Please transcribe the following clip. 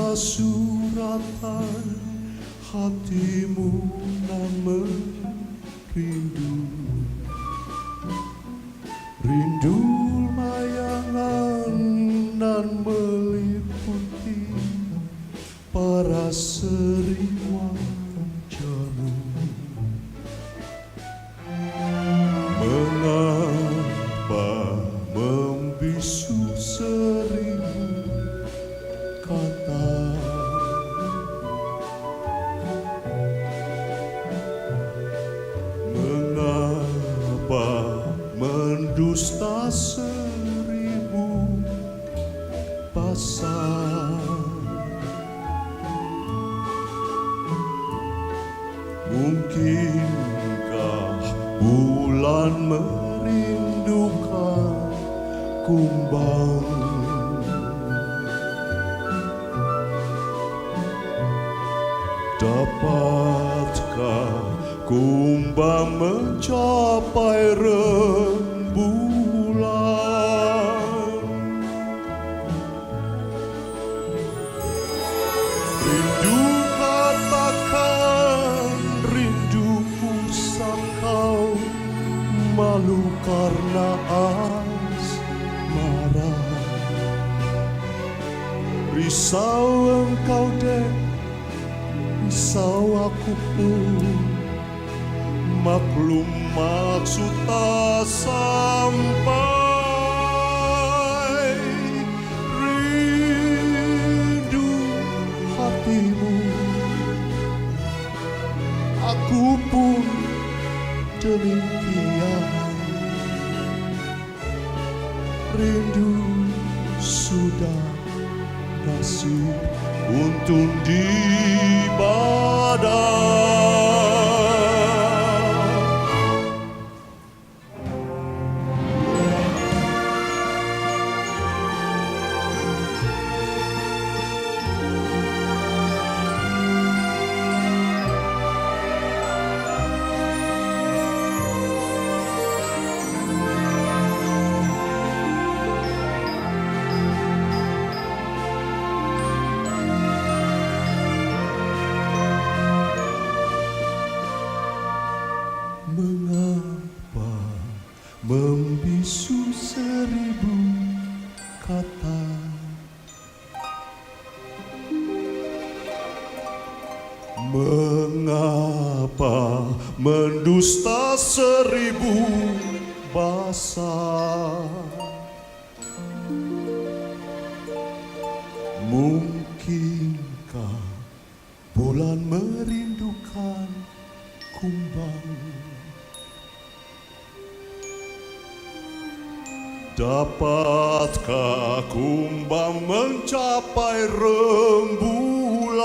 Bisa suratan hatimu nan merindu, rindu mayangan nan meliputi para seriwan jarum. Mengapa membisu seribu kata, mengapa mendusta seribu pasang. Mungkinkah bulan merindukan kumbang? Dapatkah kumbang mencapai rembulan? Rindu katakan, rindu usah kau malu karena asmara. Risau engkau dek, risau aku pun, maklum maksud tak sampai. Rindu hatimu, aku pun demikian. Rindu sudah nasib untung di badan. Mengapa membisu seribu kata, mengapa mendusta seribu bahasa? Mungkinkah bulan merindukan kumbang? Dapatkah kumbang mencapai rembulan?